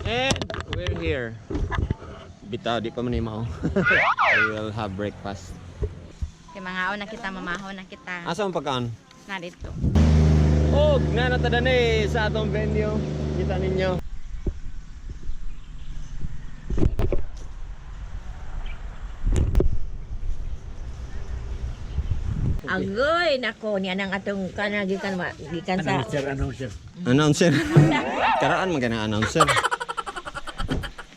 And we're here. Bitaw, di pa man imaw. We will have breakfast. Kay mga na kita, mamahaw na kita. Asa ang pagkaan? Narito. Oh, nanatadan sa atong venue. Kita ninyo. Agoy, nako, niya nang atong gikan sa... Announcer. Karaan man ganang announcer.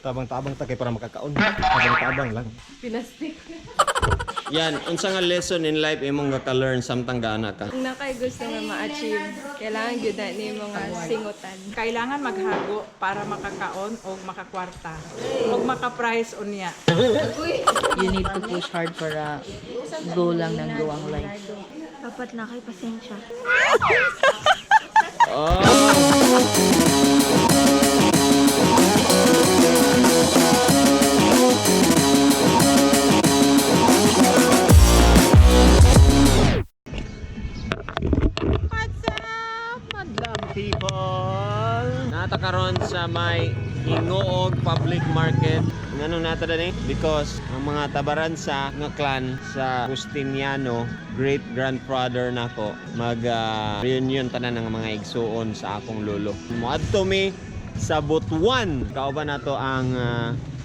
Tabang-tabang ta kay para makakaon. Tabang-tabang lang. Pinastik. Yan, unsa nga lesson in life imong gaka-learn samtang gaana ka? Kung nakay gusto nga ma-achieve, kailangan gyud na ni mga singutan. Kailangan maghago para makakaon o makakwarta o maka-prize unya. You need to push hard para go lang ng go ang life. Dapat na kay pasensya. Oh. People, nata karon sa may Hingoog Public Market. Ngano nata dani? Because ang mga tabaransa nga clan sa Justiniano, great grandfather nako, mag reunion tanan ng mga igsuon sa akong lolo. Moadto mi sa Butuan. Kauban nato ang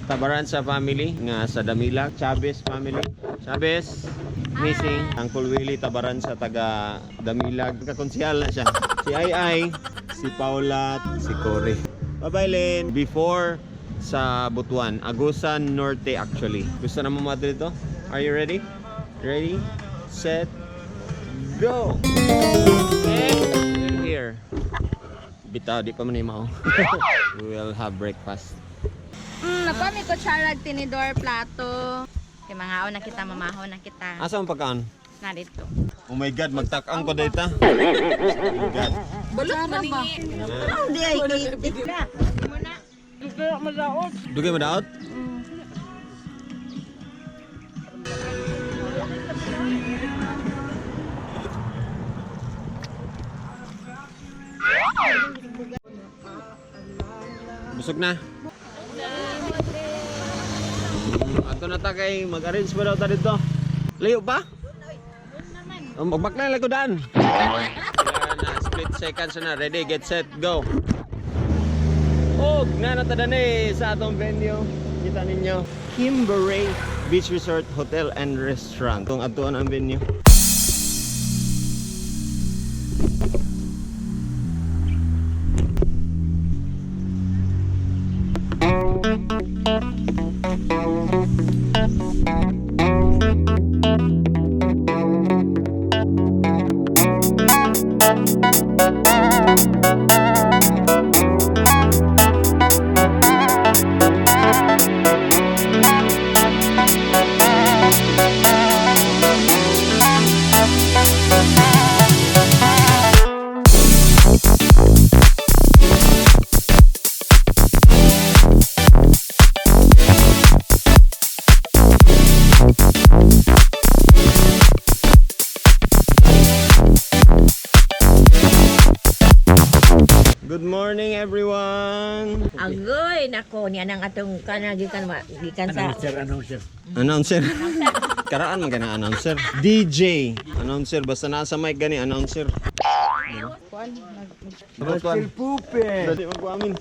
Tabaransa family nga sa Damila, Chavez family. Chavez, missing. Uncle Willie Tabaransa taga Damilag. Kakonsihal na siya. Si Ai, si Paula, si Cory. Bye-bye, Len. Before sa Butuan, Agusan Norte actually. Gusto na mo dito? Are you ready? Ready, set, go! And we're here. Bitaw, di pa man imaw. We will have breakfast. Napami ko charag tinidor plato. Kay mga na kita, mamahaw na kita. Asa ang pagkaan? Narito. Oh my God, magtakang ko data. Oh my God. Balot maningi. Hindi ay kita. Dugay mo daot? Busog na. Ato na ta kay mag-arrange ba daw ta dito? Layo ba? Magbakla lang ko daan. Yan na, split seconds na. Ready, get set, go. Oh, nanatadan sa atong venue. Kita ninyo. Kimberey Beach Resort Hotel and Restaurant. Kung atuan ang venue. Good morning, everyone. Agoy, nako, niya nang atong gikan sa... Announcer. Karaan man ganang announcer. DJ. Announcer. Basta nasa mic gani, announcer. Butuan. Pupe. Dali magkuamin.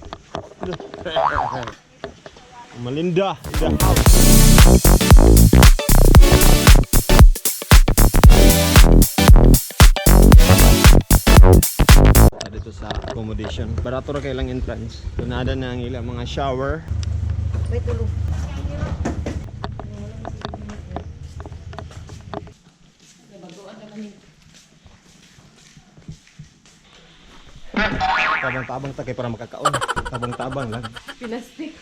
Malinda. Dito sa accommodation. Barato ra kay lang entrance. Tunada na ang ilang mga shower. Wait, tulog. Tabang-tabang ta kay para makakaon. Tabang-tabang lang. Pinastik.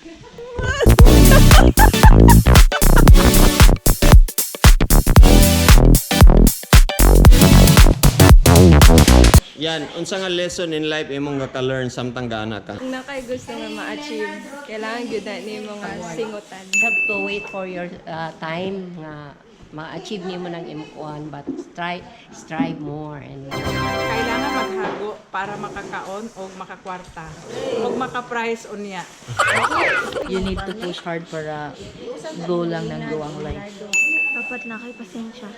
Yan, unsa nga lesson in life imong gaka-learn samtang gaana ka? Kung nakay gusto nga ma-achieve, kailangan gyud na ni mga singutan. You have to wait for your time nga ma-achieve nimo ng imukuan, but strive more and Kailangan maghago para makakaon o makakwarta. O maka-price unya. You need to push hard para go lang ng go ang life. Dapat na kay pasensya.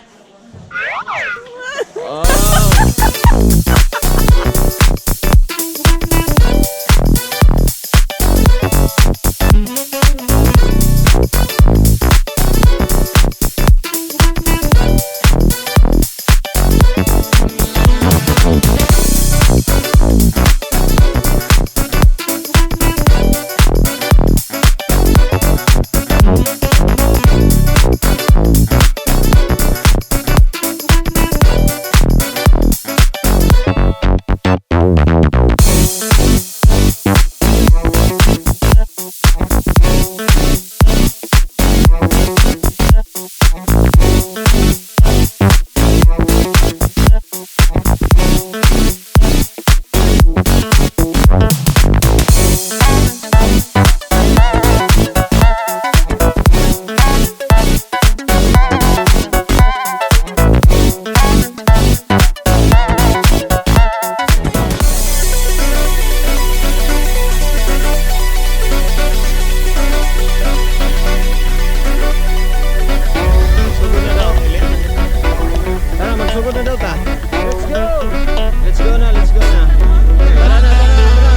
Tara, magsugod na daw ta. Let's go! Let's go na, let's go na. Tara na, tara na, tara.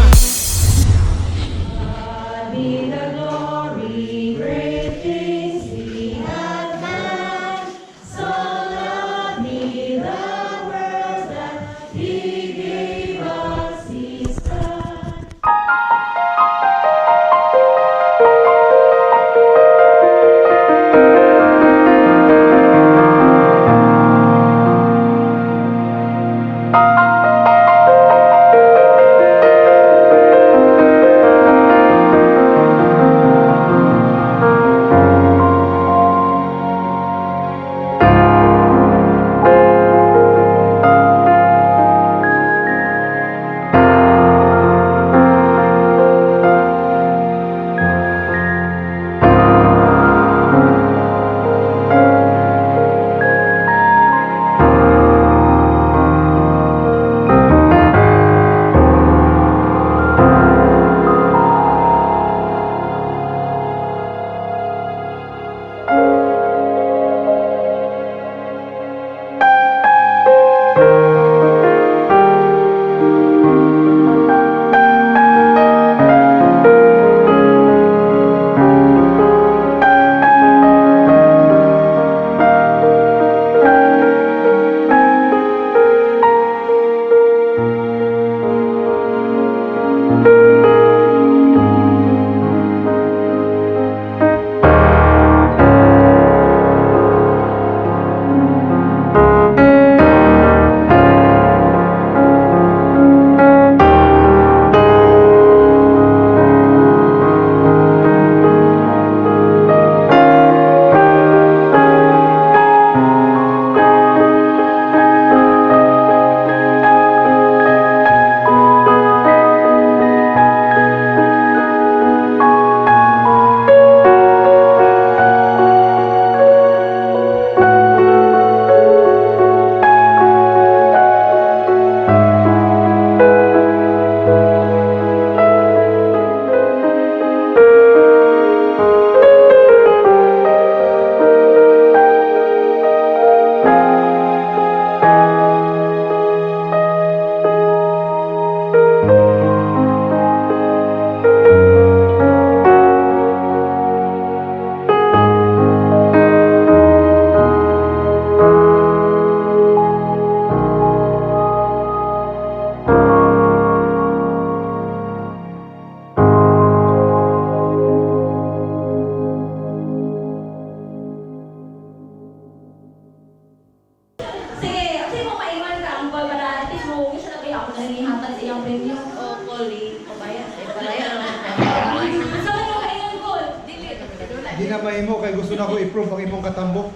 Ginamay mo kay gusto na ko i-prove ang imong katambok.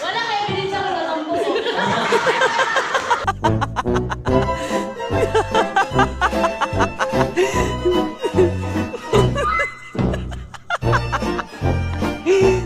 Wala kayo evidence ako na tambo. Bye.